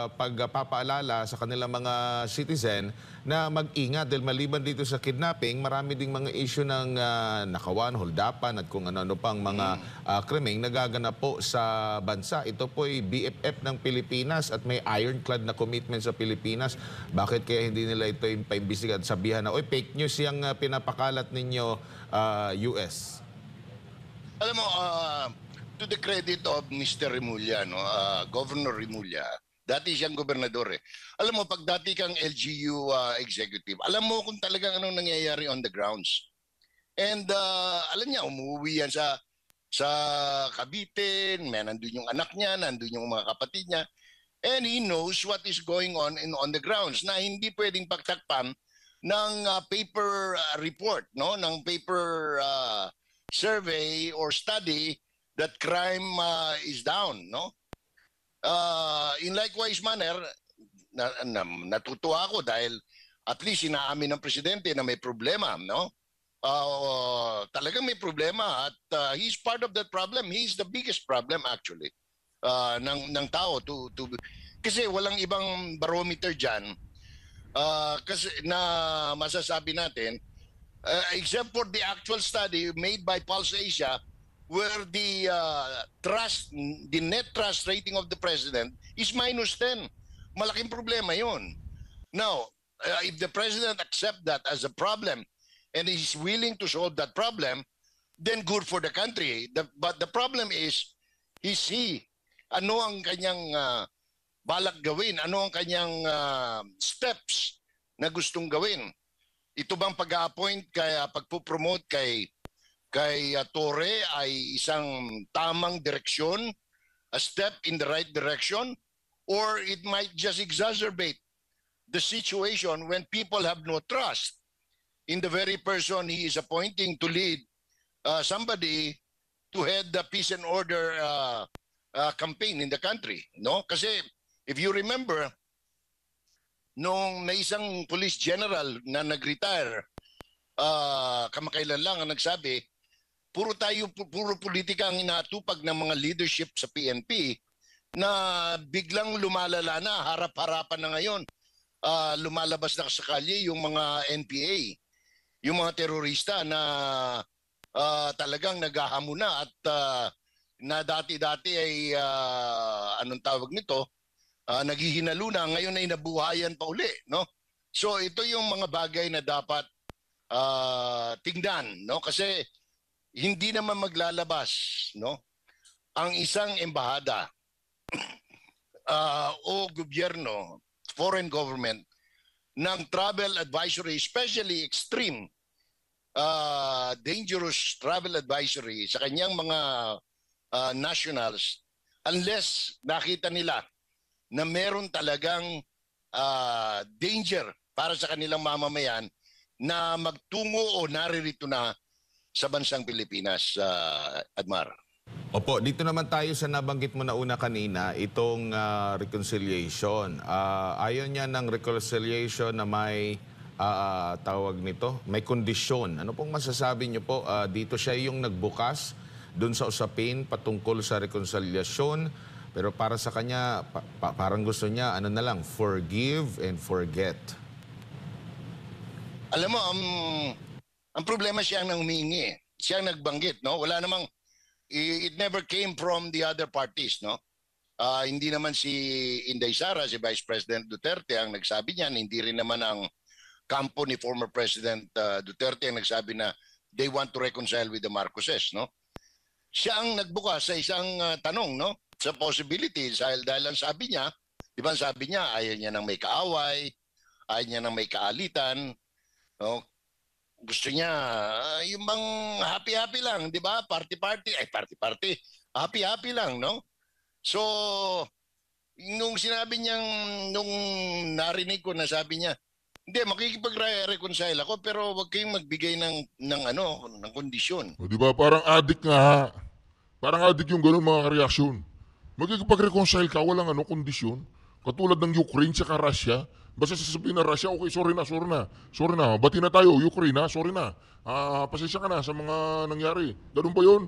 pagpapaalala sa kanilang mga citizen na mag-ingat dahil maliban dito sa kidnapping, marami ding mga issue ng nakawan, holdapan at kung ano-ano pang mga krimeng nagaganap po sa bansa. Ito po ay BFF ng Pilipinas at may ironclad na commitment sa Pilipinas. Bakit kaya hindi nila ito yung paimbestiga at sabihan na, oy, fake news yung pinapakalat ninyo, US? Alam mo, to the credit of Mr. Remulla, no, Governor Remulla, dati siyang gobernador eh. Alam mo, pag dati kang LGU executive, alam mo kung talagang anong nangyayari on the grounds. And alam niya, umuwi yan sa Cavite, may nandun yung anak niya, nandun yung mga kapatid niya. And he knows what is going on the grounds na hindi pwedeng pagtakpan ng paper report, no, ng paper survey or study that crime is down, no? In likewise manner, natutuwa ako dahil at least inaamin ng presidente na may problema, no? Talagang may problema at he's part of that problem. He's the biggest problem actually ng tao kasi walang ibang barometer diyan kasi na masasabi natin except for the actual study made by Pulse Asia where the the net trust rating of the president is -10. Malaking problema 'yun. Now, if the president accept that as a problem and is willing to solve that problem, then good for the country. But the problem is he ano ang kanyang balak gawin? Ano ang kanyang steps na gustong gawin? Ito bang pag-a-appoint pagpo-promote kay Torre ay isang tamang direksyon, a step in the right direction, or it might just exacerbate the situation when people have no trust in the very person he is appointing to lead somebody to head the peace and order campaign in the country, no? Kasi if you remember, nung may isang police general na nag-retire, kamakailan lang ang nagsabi, puro politika ang inatupag ng mga leadership sa PNP na biglang lumalala na, harap-harapan na ngayon. Lumalabas na sa kalye yung mga NPA, yung mga terorista na talagang naghahamon na at na dati-dati ay anong tawag nito, naghihinalo na, ngayon ay nabuhayan pa uli, no? So ito yung mga bagay na dapat tingnan, no? Kasi hindi naman maglalabas, no, ang isang embahada o gobyerno, foreign government, ng travel advisory, especially extreme dangerous travel advisory sa kanyang mga nationals unless nakita nila na meron talagang danger para sa kanilang mamamayan na magtungo o naririto na sa bansang Pilipinas, Admar. Opo, dito naman tayo sa nabanggit mo na una kanina, itong reconciliation. Ayaw niya ng reconciliation na may tawag nito, may kondisyon. Ano pong masasabi niyo po? Dito siya yung nagbukas dun sa usapin patungkol sa reconciliation. Pero para sa kanya, parang gusto niya, ano na lang, forgive and forget. Alam mo, ang problema siya ang humingi. Siya ang nagbanggit, no? Wala namang, it never came from the other parties, no? Hindi naman si Inday Sara, si Vice President Duterte ang nagsabi niyan. Hindi rin naman ang kampo ni former President Duterte ang nagsabi na they want to reconcile with the Marcoses, no? Siya ang nagbukas sa isang tanong, no? Sa possibility dahil ang sabi niya, di ba sabi niya ayaw niya ng may kaaway, ayaw niya ng may kaalitan, no? Gusto niya yung bang happy-happy lang, di ba? Party-party, happy-happy lang, no? So, nung sinabi niyang, nung narinig ko na sabi niya, hindi, makikipag-reconcile ako pero wag kayong magbigay ng kondisyon. O, di ba? Parang addict nga. Parang addict yung ganun mga reaksyon. Magkikipag-reconcile ka, walang kondisyon. Katulad ng Ukraine sa Russia. Basta sasabihin na Russia, okay, sorry na. Bati na tayo, Ukraine ha, sorry na. Pasensya ka na sa mga nangyari. Ganun ba yun?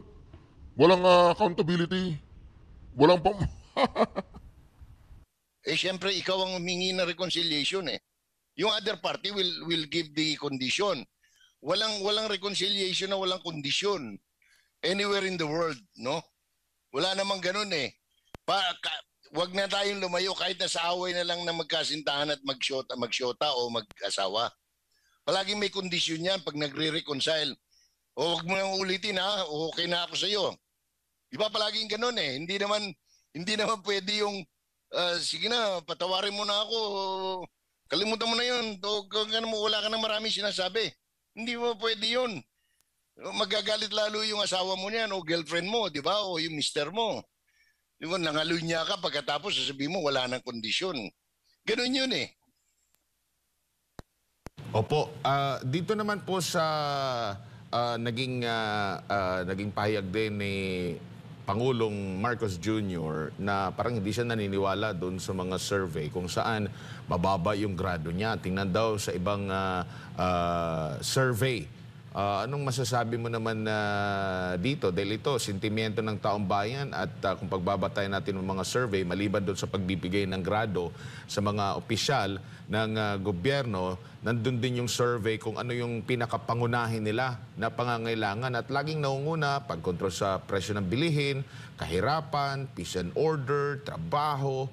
Walang accountability. Walang eh syempre ikaw ang humingi ng reconciliation eh. Yung other party will give the condition. Walang reconciliation na walang kondisyon anywhere in the world, no? Wala namang ganun eh. Wag na tayong lumayo kahit na sa away na lang na magkasintahan at magsyota o mag-asawa. Palaging may kondisyon yan pag nagre-reconcile. O wag mo nang ulitin ha, okay na ako sa iyo. Di ba palaging ganun eh. Hindi naman pwede yung sige na, patawarin mo na ako. Kalimutan mo na yun. Wala ka nang maraming sinasabi. Hindi mo pwede yun. Magagalit lalo yung asawa mo niyan o girlfriend mo, di ba? O yung mister mo. Di ba? Nangaluy niya ka pagkatapos sasabihin mo wala nang kondisyon. Ganun yun eh. Opo, dito naman po sa naging pahayag din ni Pangulong Marcos Jr. na parang hindi siya naniniwala doon sa mga survey kung saan mababa yung grado niya. Tingnan daw sa ibang survey. Anong masasabi mo naman dito? Dahil ito, sentimiento ng taong bayan at kung pagbabatay natin ng mga survey, maliban doon sa pagbibigay ng grado sa mga opisyal ng gobyerno, nandun din yung survey kung ano yung pinakapangunahin nila na pangangailangan at laging naunguna, pagkontrol sa presyo ng bilihin, kahirapan, peace and order, trabaho.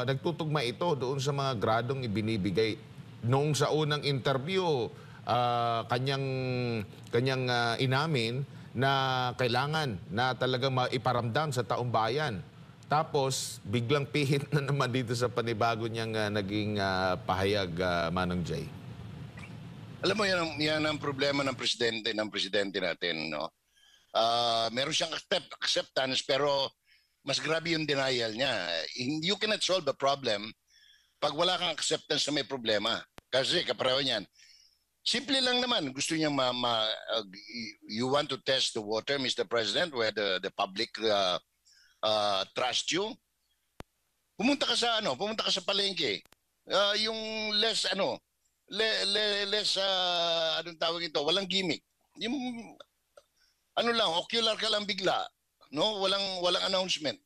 Nagtutugma ito doon sa mga gradong ibinibigay. Noong sa unang interview, kanyang inamin na kailangan na talagang maiparamdam sa taong bayan. Tapos, biglang pihit na naman dito sa panibago niyang naging pahayag, Manong Jay. Alam mo, yan ang problema ng presidente natin, no? Meron siyang acceptance pero mas grabe yung denial niya. You cannot solve the problem pag wala kang acceptance na may problema. Kasi kapareho niyan. Simple lang naman. Gusto niya you want to test the water, Mr. President, where the public trust you. Pumunta ka sa palengke. Yung less anong tawag ito, walang gimmick. Yung ocular ka lang bigla, no? Walang announcement.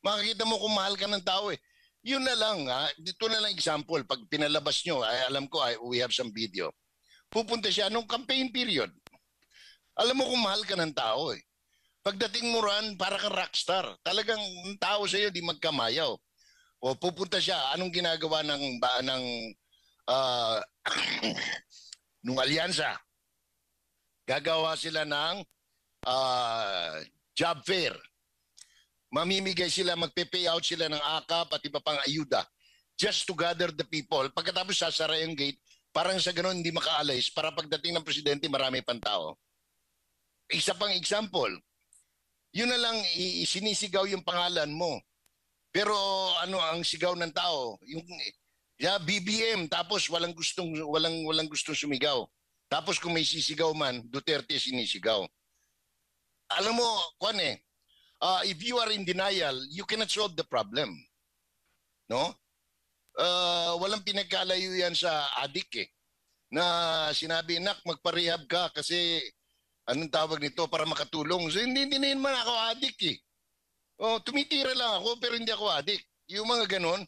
Makikita mo kung mahal ka ng tao eh. Yun na lang dito na lang example, pag pinalabas nyo, alam ko we have some video. Pupunta siya nung campaign period. Alam mo kung mahal ka ng tao eh. Pagdating mo ran, para kang rockstar. Talagang tao sa iyo di magkamayaw. O pupunta siya, anong ginagawa nung alyansa? Gagawa sila ng job fair. Mamimigay sila, magpe-payout sila ng AKAP at iba pang ayuda just to gather the people. Pagkatapos sasara yung gate, parang sa ganoon hindi makaalis para pagdating ng presidente marami pang tao. Isa pang example, yun na lang sinisigaw yung pangalan mo. Pero ang sigaw ng tao, yung BBM tapos walang gustong sumigaw. Tapos kung may sisigaw man, Duterte sinisigaw. Alam mo, if you are in denial, you cannot solve the problem. No? Walang pinagkalayo yan sa adik eh. Na sinabi, nak, magparehab ka kasi anong tawag nito para makatulong. So, hindi naman ako adik eh. Tumitira lang ako pero hindi ako adik. Yung mga ganon,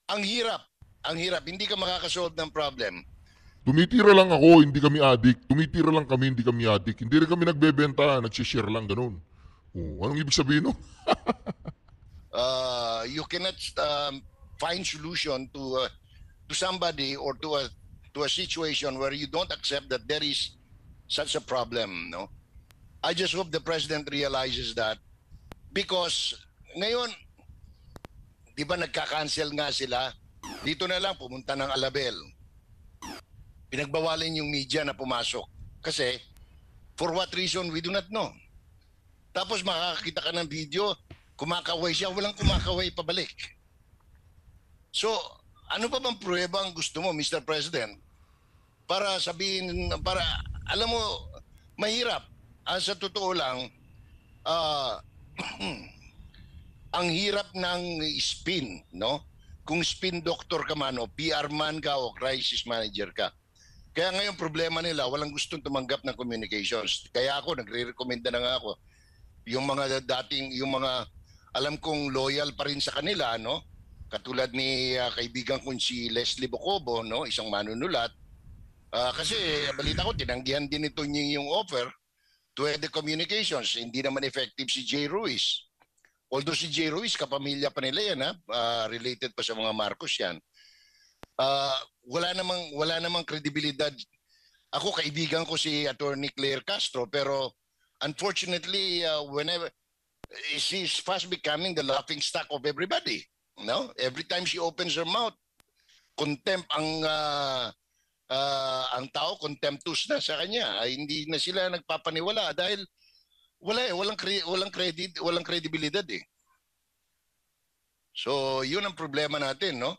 ang hirap. Hindi ka makakasolve ng problem. Tumitira lang ako, hindi kami adik. Tumitira lang kami, hindi kami adik. Hindi rin kami nagbebenta, nagsishare lang, ganun. Anong ibig sabihin no? You cannot find solution to somebody or to a situation where you don't accept that there is such a problem, no? I just hope the president realizes that because ngayon, di ba nagka-cancel nga sila? Dito na lang, pumunta ng Alabel. Pinagbawalan yung media na pumasok. Kasi, for what reason, we do not know. Tapos makakakita ka ng video, kumakaway siya, walang kumakaway pabalik. So, ano pa bang pruweba ang gusto mo, Mr. President? Para sabihin, alam mo, mahirap. Sa totoo lang, ang hirap ng spin, no? Kung spin doctor ka man o PR man ka o crisis manager ka. Kaya ngayon problema nila, walang gustong tumanggap ng communications. Kaya ako, nagre-recommenda na nga ako. Yung mga alam kong loyal pa rin sa kanila, no? katulad ni kaibigan kong si Leslie Bocobo, no, isang manunulat. Kasi balita ko tinanggihan din ito yung offer to the communications. Hindi naman effective si Jay Ruiz. Although si Jay Ruiz, kapamilya pa nila yan, related pa sa mga Marcos yan. Wala namang kredibilidad. Ako, kaibigan ko si Attorney Claire Castro, pero unfortunately, whenever she's fast becoming the laughing stock of everybody. No? Every time she opens her mouth, contempt ang tao, contemptuous na sa kanya. Ay, hindi na sila nagpapaniwala dahil walang credibilidad eh. So, yun ang problema natin, no?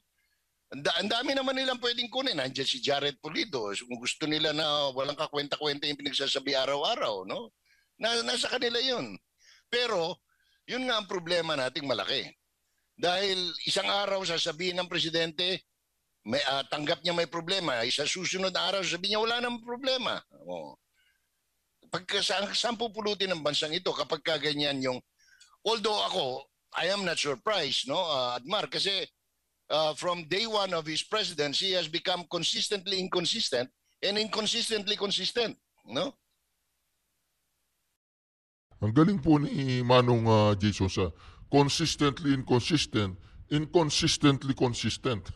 Ang dami naman nilang pwedeng kunin. Nandiyan si Jared Pulido. So, kung gusto nila na walang kakwenta-kwenta yung pinagsasabi araw-araw, no? Nasa kanila yun. Pero, yun nga ang problema nating malaki. Dahil isang araw sasabihin ng presidente, tanggap niya may problema. Sa susunod na araw sasabihin niya wala namang problema. Oh. Saan pupulutin ng bansang ito kapag kaganyan yung... Although ako, I am not surprised, no, Admar, kasi from day one of his presidency, he has become consistently inconsistent and inconsistently consistent, no? Ang galing po ni Manong Jason sa consistently inconsistent, inconsistently consistent.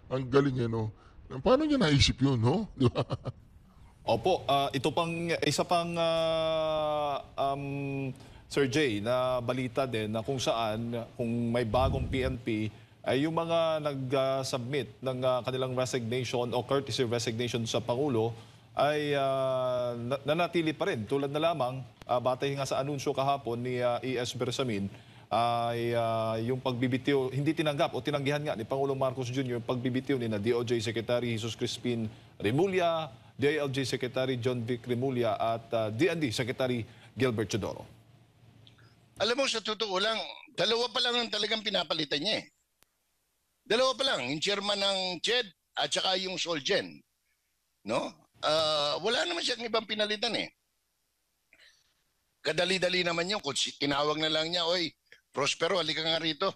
Ang galing no? Paano niya naisip yun, no? Di ba? Opo, ito pang isa pang Sir Jay na balita din na kung saan kung may bagong PNP ay yung mga nag-submit ng kanilang resignation o courtesy resignation sa Pangulo ay nanatili pa rin. Tulad na lamang, batay nga sa anunsyo kahapon ni E.S. Bersamin, ay yung pagbibitiw, hindi tinanggap o tinanggihan nga ni Pangulong Marcos Jr. yung pagbibitiw ni na DOJ Secretary Jesus Crispin Remulla, DILG Secretary John Vic Remulla at DND Secretary Gilbert Chodoro. Alam mo, sa totoo lang, dalawa pa lang ang talagang pinapalitan niya eh. Dalawa pa lang, yung chairman ng CHED at saka yung Solgen. No? Wala naman siyang ibang pinalitan eh. Kadali-dali naman yun. Kung tinawag na lang niya, oy, Prospero, halika nga rito.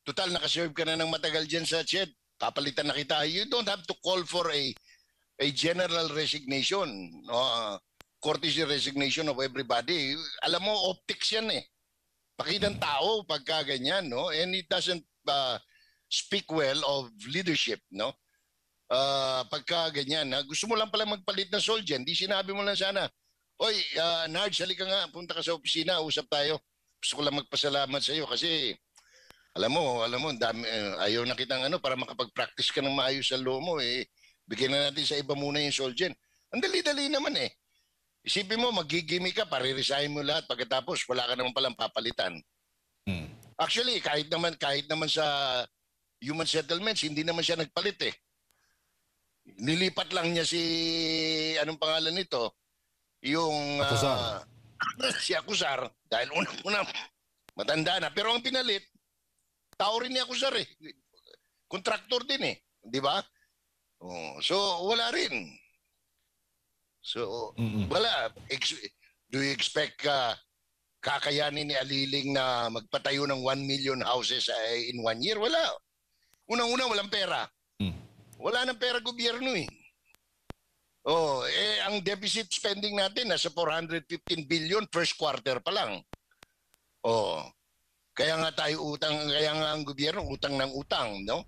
Total, nakaserve ka na ng matagal dyan sa CHED. Papalitan na kita. You don't have to call for a general resignation. Courtesy resignation of everybody. Alam mo, optics yan eh. Pakitang tao pagka ganyan, no? And it doesn't speak well of leadership, no? Pagka ganyan, gusto mo lang pala magpalit ng Solgen, di sinabi mo lang sana, oy, Narj, halika nga, punta ka sa opisina, usap tayo. Gusto ko lang magpasalamat sa iyo kasi alam mo, dami, ayaw na kitang para makapag-practice ka ng maayos sa loob mo, bigyan na natin sa iba muna yung Solgen. Ang dali-dali naman eh. Isipin mo, magigimik ka, pare-resign mo lahat, pagkatapos wala ka naman palang papalitan. Actually, kahit naman sa human settlements, hindi naman siya nagpalit eh. Nilipat lang niya si, anong pangalan nito? Yung Acuzar. si Acuzar, dahil unang-una matanda na. Pero ang pinalit, tao rin ni Acuzar eh. Kontraktor din eh. Di ba? So, wala rin. So, wala. Do you expect kakayanin ni Aliling na magpatayo ng 1 million houses in 1 year? Wala. Unang-una, walang pera. Wala nang pera gobyerno eh. Ang deficit spending natin nasa 415 billion first quarter pa lang. Kaya nga tayo utang, kaya nga ang gobyerno utang ng utang, no?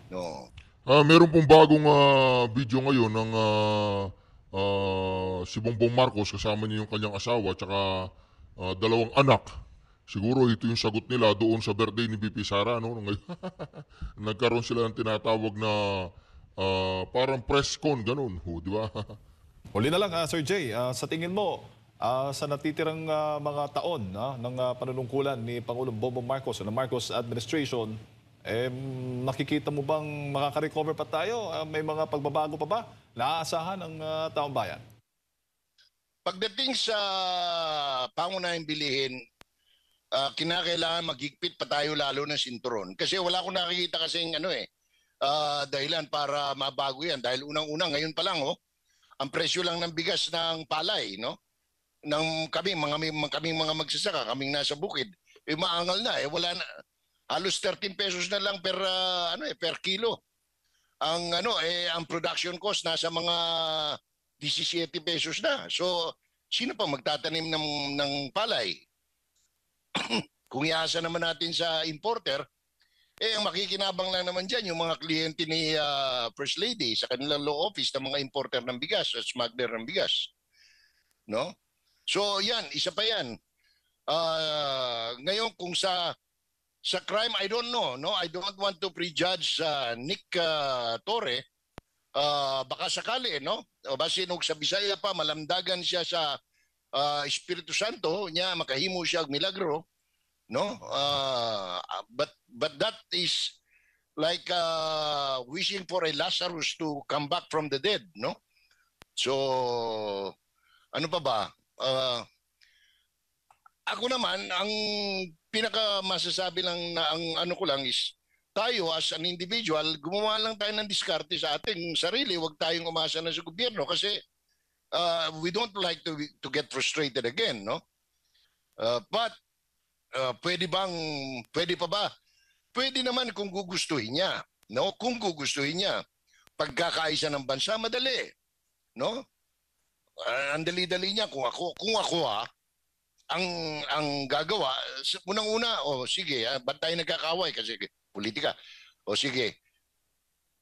No. Meron pong bagong video ngayon ng si Bongbong Marcos kasama niya yung kanyang asawa at saka dalawang anak. Siguro ito yung sagot nila doon sa birthday ni BP Sara. No? Nagkaroon sila ng tinatawag na parang press con, ganun. Di ba? Huli na lang, Sir Jay, sa tingin mo, sa natitirang mga taon ng panunungkulan ni Pangulong Bongbong Marcos o ng Marcos administration, nakikita mo bang makaka-recover pa tayo? May mga pagbabago pa ba? Naaasahan ng taong bayan? Pagdating sa pangunahing bilihin, kinakailangan magigpit pa tayo lalo ng sinturon. Kasi wala akong nakikita kasing dahilan para mabago yan. Dahil unang-unang, ngayon pa lang, ang presyo lang ng bigas ng palay, no? Kaming mga magsasaka, kaming nasa bukid, maangal na wala na, halos 13 pesos na lang per per kilo. Ang production cost nasa mga 17 pesos na. So sino pa magtatanim ng palay? Kung iasa naman natin sa importer, ang makikinabang lang naman dyan yung mga kliyente ni First Lady sa kanilang law office ng mga importer ng bigas at smuggler ng bigas. No? So yan, isa pa yan. Ngayon kung sa crime, I don't know. No? I don't want to prejudge Nick Torre. Baka sakali, no? O basin og sa Bisaya pa, malamdagan siya sa Espiritu Santo, niya makahimo siya og milagro. No, but that is like wishing for a Lazarus to come back from the dead, no? So ano pa ba? Ako naman ang pinaka masasabi lang na ang ko lang is tayo as an individual gumawa lang tayo ng diskarte sa ating sarili, wag tayong umasa na sa gobyerno kasi we don't like to get frustrated again, no? But pwede pa ba? Pwede naman kung gugustuhin niya, no? Kung gugustuhin niya. Pagkakaisa ng bansa, madali, no? Ang dali-dali niya kung ako ang gagawa, unang-una, sige, ba't tayo nagkakaway kasi politika. Sige.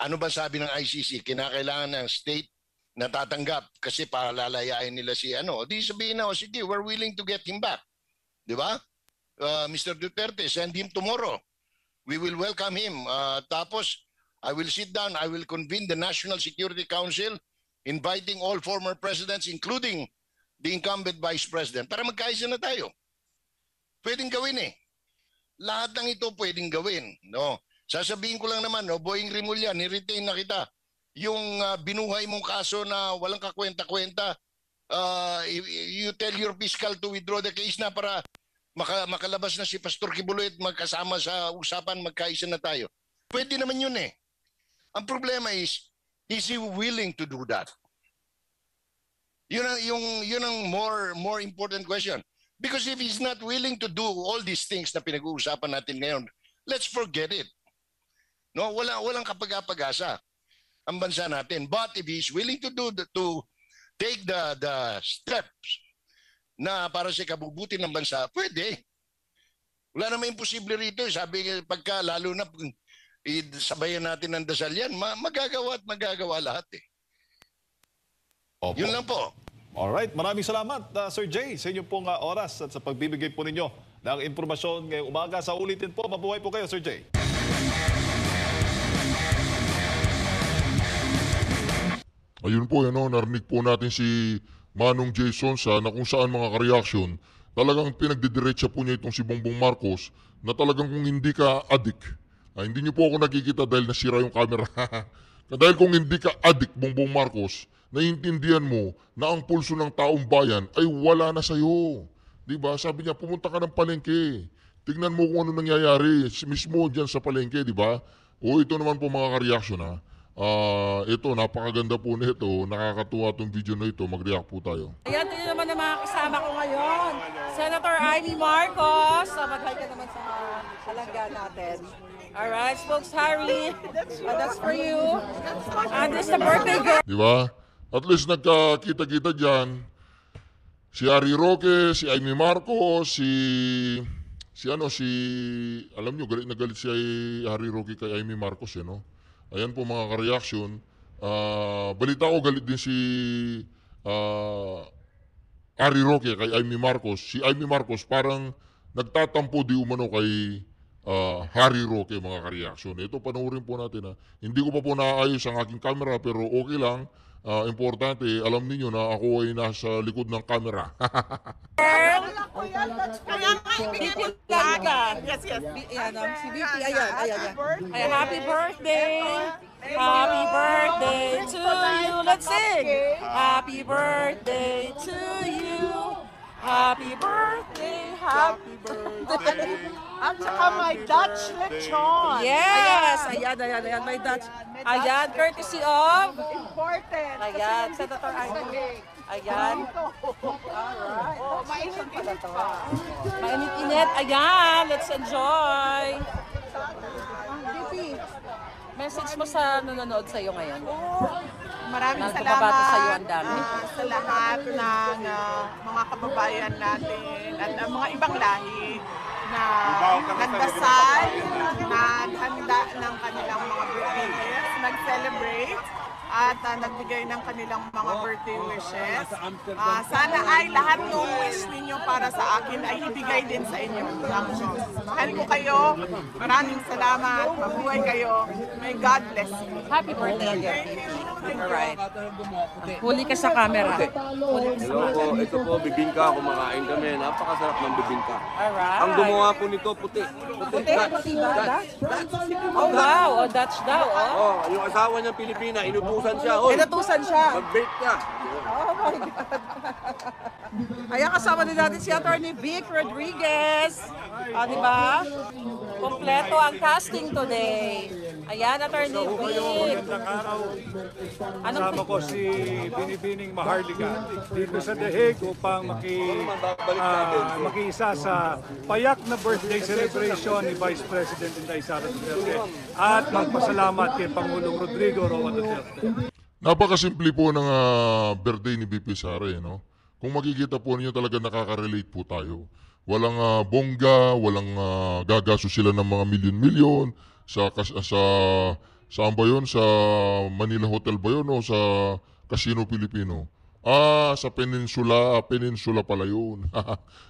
Ano ba sabi ng ICC? Kinakailangan ng state na tatanggap kasi palalayain nila si Di sabihin na, sige, we're willing to get him back. 'Di ba? Mr. Duterte, send him tomorrow. We will welcome him. Tapos, I will sit down, I will convene the National Security Council, inviting all former presidents, including the incumbent Vice President, para magkaisa na tayo. Pwedeng gawin Lahat ng ito pwedeng gawin. No? Sasabihin ko lang naman, Boying Rimulya, ni-retain na kita. Yung binuhay mong kaso na walang kakwenta-kwenta, you tell your fiscal to withdraw the case na para makalabas na si Pastor Kibuloy at magkasama sa usapan, magkaisa na tayo. Pwede naman yun Ang problema is he willing to do that? Yun ang more important question. Because if he's not willing to do all these things na pinag-uusapan natin ngayon, let's forget it. No, walang kapag-apag-asa ang bansa natin. But if he's willing to take the steps na para sa kabubuti ng bansa, pwede. Wala naman imposible rito. Sabi pagka lalo na sabayan natin ng dasal yan, magagawa at magagawa lahat Opo. Yun lang po. Alright, maraming salamat Sir Jay sa inyong pong oras at sa pagbibigay po ninyo ng impormasyon ngayong umaga. Sa ulitin po, mabuhay po kayo Sir Jay. Ayun po, narinig po natin si Manong Jason na kung saan mga ka-reaction, talagang pinagdidiretsa po niya itong si Bongbong Marcos na talagang kung hindi ka addict, hindi niyo po ako nakikita dahil nasira yung camera. Dahil kung hindi ka addict, Bongbong Marcos, naiintindihan mo na ang pulso ng taong bayan ay wala na sa'yo. Diba? Sabi niya, pumunta ka ng palengke. Tignan mo kung ano nangyayari mismo dyan sa palengke, diba? Ito naman po mga ka-reaction ito, napakaganda po nito. Nakakatuwa itong video na ito. Mag-react po tayo. Ayan, ito naman ang mga kasama ko ngayon. Senator Amy Marcos. Mag-hi ka naman sa halangga natin. Alright, Spokes Harry. That's for you. And this is the birthday girl. Diba? At least nagkakita-kita dyan. Si Harry Roque, si Amy Marcos, alam nyo, galit na galit si Harry Roque kay Amy Marcos, Ayan po mga ka-reaction. Balita ko galit din si Harry Roque kay Amy Marcos. Si Amy Marcos parang nagtatampo di umano kay Harry Roque mga ka-reaction. Ito panoorin po natin. Hindi ko pa po naayos ang aking camera pero okay lang. Importante, alam niyo na ako ay nasa likod ng camera. Yes. Si BP, ayan. Happy birthday! Happy birthday to you! Let's sing! Happy birthday to you! Happy birthday! Happy birthday! At saka may Dutch lechon. Yes! Ayan, may Dutch. Ayan, courtesy of... Important. Ayan, Senator Amy. Ayan. Alright. Oh, mainit na to. Mainit-init. Ayan, let's enjoy. Message mo sa nanonood sa'yo ngayon. Maraming Nagpapabati sa'yo salamat ang dami. sa lahat ng mga kababayan natin at mga ibang lahi na nagdasal, naghanda ng kanilang mga birthday gifts, nag-celebrate at nagbigay ng kanilang mga birthday wishes. Sana ay lahat ng wish ninyo para sa akin ay ibigay din sa inyo ng Diyos. Mahal ko kayo. Maraming salamat. Mabuhay kayo. May God bless you. Happy birthday again. Alright. Huli ka sa camera. Huli ka sa Hello camera. po, ito po, bibingka. Kumakain kami. Napakasarap ng bibingka. Alright. Ang gumawa po nito, puti. Puti? Puti ba? Dutch? Oh wow, oh, Dutch daw. Oh. Oh, yung asawa niyang Pilipina, inutusan siya. Hoy, Inutusan siya. mag-bake ka. Oh my God. Ayan, kasama din natin si Attorney Vic Rodriguez. Di ba? Kompleto ang casting today. Ayan, Attorney Vic. Anong Kasama ko si Binibining Maharlika dito sa The Hague upang makiisa sa payak na birthday celebration ni Vice President Inday Sara Duterte at magpasalamat kay Pangulong Rodrigo Roa Duterte. Napakasimple po ng birthday ni BP Sara, no? Kung makikita po ninyo talaga nakaka-relate po tayo. Walang bongga, walang gagaso sila ng mga milyon-milyon saan ba yun? Sa Manila Hotel ba yun o sa Casino Filipino? Sa Peninsula pala yun.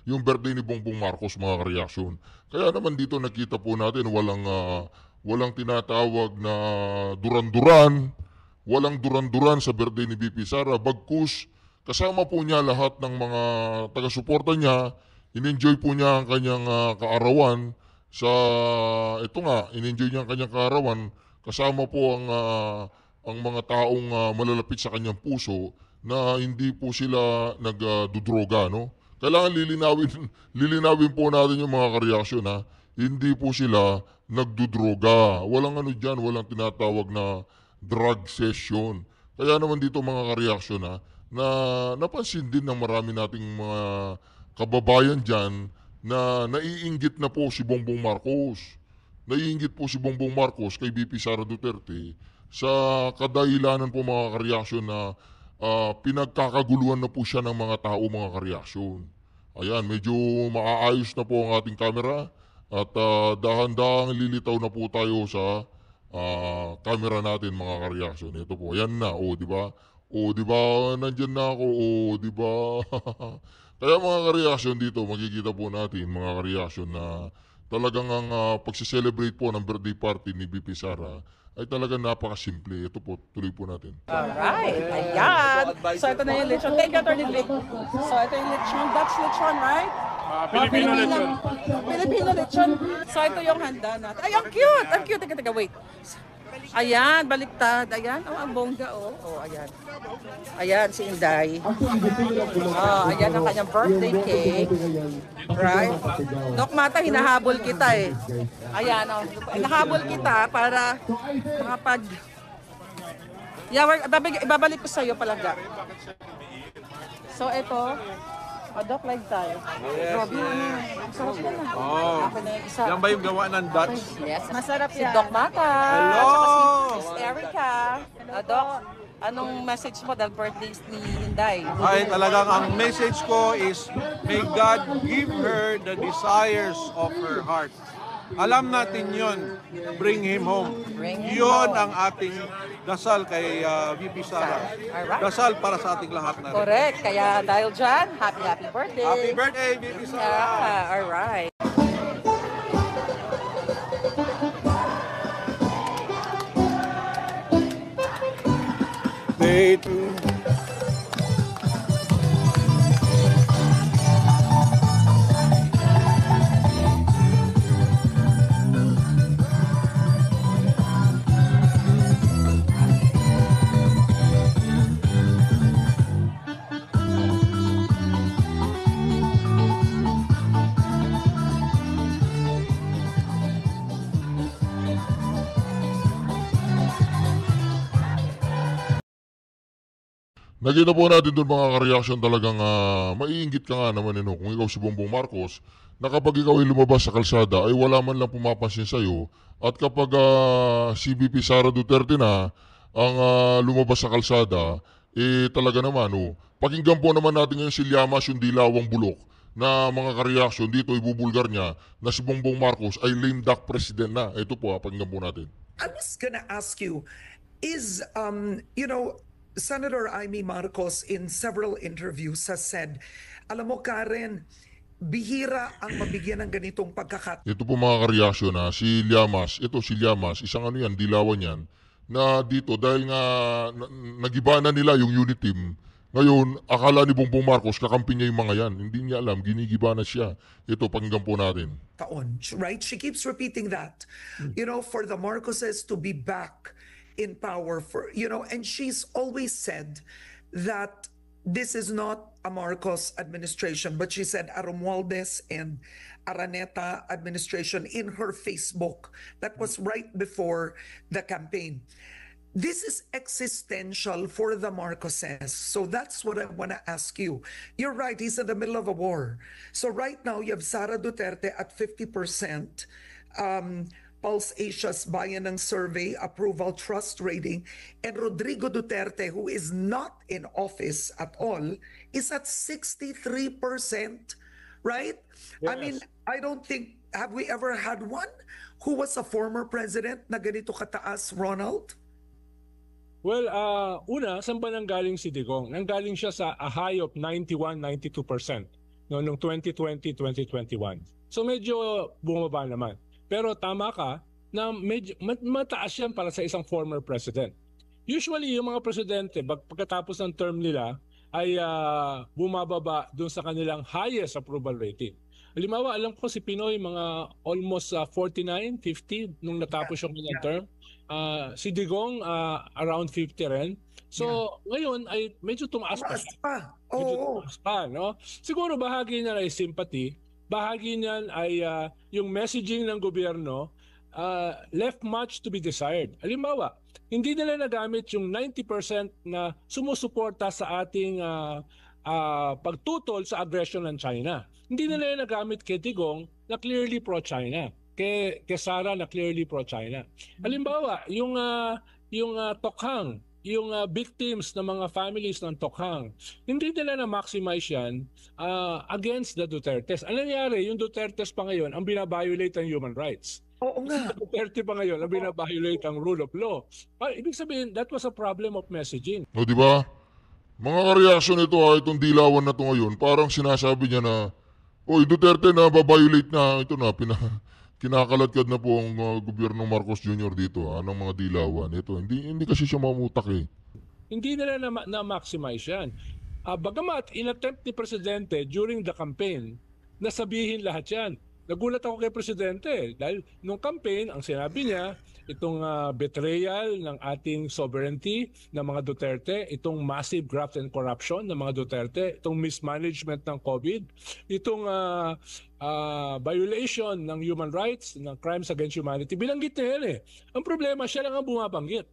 Yung birthday ni Bongbong Marcos, mga reaksyon. Kaya naman dito nakita po natin walang tinatawag na duran-duran. Walang duran-duran sa birthday ni BP Sara. Bagkus, kasama po niya lahat ng mga taga-suporta niya. In-enjoy po niya ang kanyang kaarawan. In-enjoy niya ang kanyang kaarawan. Kasama po ang mga taong malalapit sa kanyang puso na hindi po sila nagdudroga, no? Kailangan lilinawin po natin yung mga kareaksyon, ha? Hindi po sila nagdudroga. Walang walang tinatawag na drug session. Kaya naman dito mga kareaksyon, ha, na napansin din ng marami nating mga kababayan dyan na naiinggit na po si Bongbong Marcos. Naiinggit po si Bongbong Marcos kay BP Sara Duterte sa kadahilanan po mga kareaksyon na pinagkakaguluhan na po siya ng mga tao, mga kareaksyon. Ayan, medyo maaayos na po ang ating camera at dahan-dahang lilitaw na po tayo sa camera natin, mga kareaksyon. Ito po, yan na, di ba? Di ba, nandyan na ako, di ba? Kaya mga kareaksyon dito, makikita po natin, mga kareaksyon, na talagang ang pagsiselebrate po ng birthday party ni BP Sara ay talagang napakasimple. Ito po, tuloy po natin. Alright, ayan. So ito na yung lechon. Thank you, Attorney Vic. So ito yung lechon, Dutch lechon, right? Filipino lechon. Filipino lechon. So ito yung handa natin. Ay, ang cute! Ang cute. Teka, wait. Ayan, baliktad. Ayan, ang bongga, ayan. Ayan, si Inday. Ayan ang kanyang birthday cake. Right? Doc Mata, hinahabol kita eh. Ayan, hinahabol kita para makapag... Ibabalik ko sa'yo palaga. So, ito. Doc, like tayo. Grabe, sarap yan ah. Ako na yung isa. Yan ba yung gawa ng Dutch? Yes. Masarap Si yan. Doc Mata. Hello! At saka si Miss Erica. Doc, anong message mo dahil birthday ni Inday? Ay, talagang ang message ko is, may God give her the desires of her heart. Alam natin yun. Bring him home. Bring him Yun home. ang ating dasal kay VP Sara. Alright. Dasal para sa ating lahat na rin. Correct. Kaya dahil dyan, happy birthday. Happy birthday, VP Sara! Yeah, alright. Day Nakita po natin doon mga ka-reaction talagang maiinggit ka nga naman kung ikaw si Bongbong Marcos na kapag ikaw ay lumabas sa kalsada ay wala man lang pumapansin sa'yo at kapag CBP Sara Duterte na ang lumabas sa kalsada talaga naman pakinggan po naman natin ngayon si Llamas yung dilawang bulok na mga ka-reaction dito ibubulgar niya na si Bongbong Marcos ay lame duck president na. Ito po pakinggan po natin. I was gonna ask you, is Senator Amy Marcos in several interviews has said, alam mo Karen, bihira ang mabigyan ng ganitong pagkakataon. Ito po mga ka-reaction si Llamas, isang yan, dilawan yan, na dito dahil nga nagiba na nila yung unit team, ngayon akala ni Bongbong Marcos kakampi niya yung mga yan. Hindi niya alam, ginigiba na siya. Ito, pakinggan po natin. Right? She keeps repeating that. For the Marcoses to be back in power and she's always said that this is not a Marcos administration, but she said a Romualdez and Araneta administration in her Facebook. That was right before the campaign. This is existential for the Marcoses. So that's what I want to ask you. You're right, he's in the middle of a war. So right now you have Sara Duterte at 50%. Pulse Asia's Bayan ng Survey approval trust rating, and Rodrigo Duterte, who is not in office at all, is at 63%, right? Yes. I mean, I don't think, have we ever had one who was a former president na ganito kataas, Ronald? Well, una, saan ba nanggaling si Digong? Nanggaling siya sa a high of 91-92% noong 2020-2021. So medyo bumaba naman. Pero tama ka na medyo mataas yan para sa isang former president. Usually, yung mga presidente, pagkatapos ng term nila, ay bumababa dun sa kanilang highest approval rating. Halimbawa, alam ko si Pinoy, mga almost 49, 50 nung natapos yung kanyang term. Si Digong, around 50 rin. So, ngayon ay medyo tumaas pa siya. Medyo tumaas pa, no? Siguro bahagi niya ay sympathy. Bahagi niyan ay yung messaging ng gobyerno left much to be desired. Halimbawa, hindi nila nagamit yung 90% na sumusuporta sa ating pagtutol sa aggression ng China. Hindi nila nagamit kay Digong na clearly pro-China. Kay Sara na clearly pro-China. Halimbawa, yung Tokhang, yung victims ng mga families ng Tokhang, hindi nila na-maximize yan against the Dutertes. Ano nangyari? Yung Dutertes pa ngayon ang binabiolate ang human rights. Oo nga. Duterte pa ngayon ang binabiolate ang rule of law. Ibig sabihin, that was a problem of messaging. O, di ba? Mga ka-reaction ito itong dilawan na ito ngayon, parang sinasabi niya na, Duterte na babiolate na, ito na, kinakaladkad na po ang gobyernong Marcos Jr. dito ng mga dilawan. Ito, hindi kasi siya mamutak Hindi nila na-maximize yan. Bagamat in-attempt ni Presidente during the campaign na sabihin lahat yan. Nagulat ako kay Presidente dahil nung campaign, ang sinabi niya, itong betrayal ng ating sovereignty ng mga Duterte, itong massive graft and corruption ng mga Duterte, itong mismanagement ng COVID, itong violation ng human rights, ng crimes against humanity. Binanggit niya yan Ang problema, siya lang ang bumabanggit.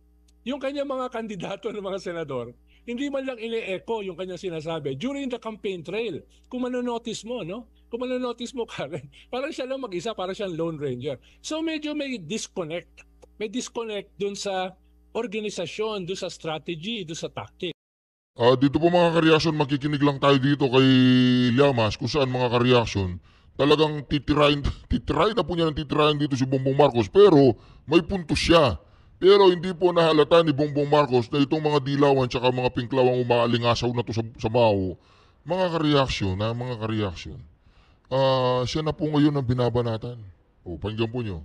Yung kanyang mga kandidato ng mga senador, hindi man lang ine-echo yung kanyang sinasabi during the campaign trail. Kung manonotice mo, no? Kung manonotice mo, Karen, parang siya lang mag-isa, parang siyang Lone Ranger. So medyo may disconnect. May disconnect dun sa organisasyon, dun sa strategy, dun sa tactic. Dito po mga ka-reaction, makikinig lang tayo dito kay Llamas kung saan mga ka-reaction talagang titirahin na po niya ng titirahin dito si Bongbong Marcos, pero may punto siya. Pero hindi po nahalata ni Bongbong Marcos na itong mga dilawan tsaka mga pinklawang umaalingasaw na to sa bao. Mga ka-reaction, siya na po ngayon ang binabanatan. Pakinggan po nyo.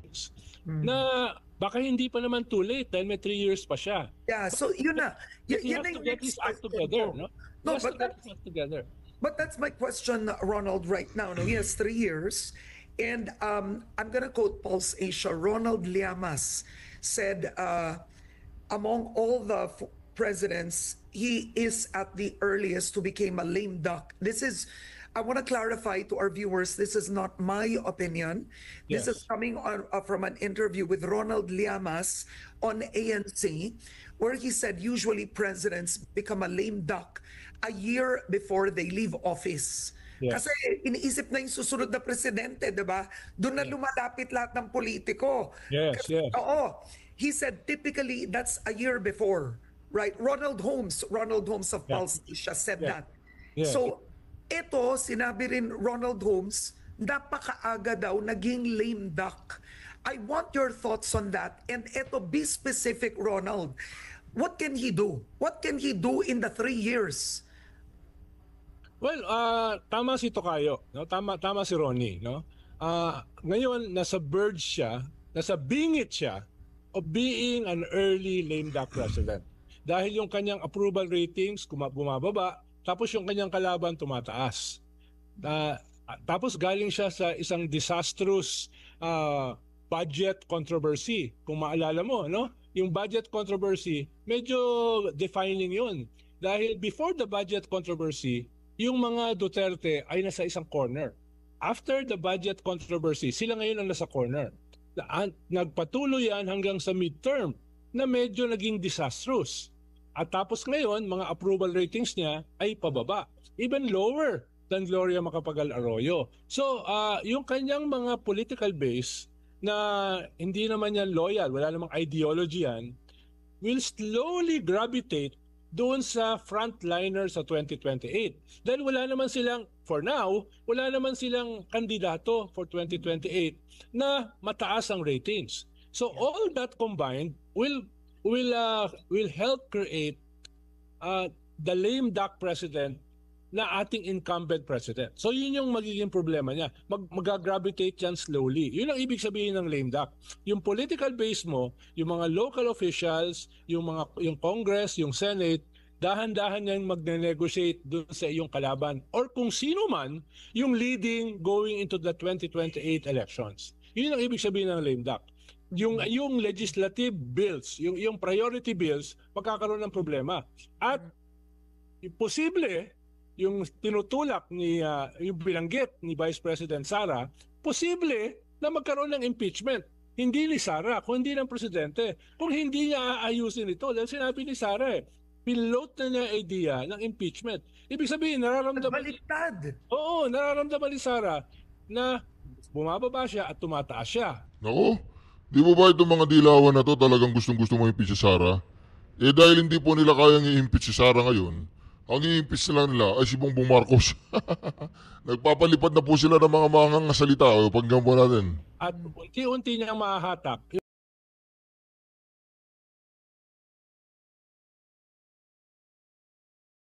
Na baka hindi pa naman too late dahil may 3 years pa siya. Yeah, so yun na. You have to get his act together, no? No, but that's my question, Ronald, right now. No, he has 3 years. And I'm going to quote Pulse Asia. Ronald Llamas said, among all the presidents, he is at the earliest to become a lame duck. This is I want to clarify to our viewers, this is not my opinion. This Yes. is coming from an interview with Ronald Llamas on ANC, where he said usually presidents become a lame duck a year before they leave office. Yes. Kasi iniisip na yung susunod na presidente, di ba? Doon na lumalapit lahat ng politiko. Yes, yes. Oo. He said typically that's a year before, right? Ronald Holmes of Pulse Asia said Yeah. that. Yeah. So, ito, sinabi rin Ronald Holmes, napakaaga daw naging lame duck. I want your thoughts on that. And ito, be specific, Ronald. What can he do? What can he do in the 3 years? Well, tama si Tokayo, no? Tama si Ronnie, no? Ngayon nasa verge siya, nasa bingit siya of being an early lame duck president. Dahil yung kanyang approval ratings bumababa, tapos yung kanyang kalaban tumataas. Tapos galing siya sa isang disastrous budget controversy. Kung maalala mo, no? Yung budget controversy, medyo defining yun. Dahil before the budget controversy, yung mga Duterte ay nasa isang corner. After the budget controversy, sila ngayon ang nasa corner. Nagpatuloy yan hanggang sa midterm na medyo naging disastrous. At tapos ngayon, mga approval ratings niya ay pababa. Even lower than Gloria Macapagal Arroyo. So, yung kanyang mga political base na hindi naman yan loyal, wala namang ideology yan, will slowly gravitate doon sa frontliner sa 2028. Dahil wala naman silang, for now, wala naman silang kandidato for 2028 na mataas ang ratings. So all that combined will help create the lame duck president na ating incumbent president. So yun yung magiging problema niya. Mag-gravitate yan slowly. Yun ang ibig sabihin ng lame duck. Yung political base mo, yung mga local officials, yung Congress, yung Senate, dahan-dahan yan magne-negotiate doon sa iyong kalaban. Or kung sino man yung leading going into the 2028 elections. Yun ang ibig sabihin ng lame duck. Yung legislative bills, yung priority bills, magkakaroon ng problema. At posible yung tinutulak ni yung binanggit ni Vice President Sara, posible na magkaroon ng impeachment. Hindi ni Sara, kundi ng presidente. Kung hindi niya aayusin ito, dahil sinabi ni Sara pilote na niya idea ng impeachment. Ibig sabihin, nararamdaman ni Sara na bumababa siya at tumataas siya. Nako, di ba itong mga dilawan na to talagang gustong-gusto mo impeach si Sara? Eh dahil hindi po nila kayang i-impeach si Sara ngayon, ang i-impeach nila ay si Bongbong Marcos. Nagpapalipad na po sila ng mga salita. Paggampo natin. At unti-unti niyang mahahatak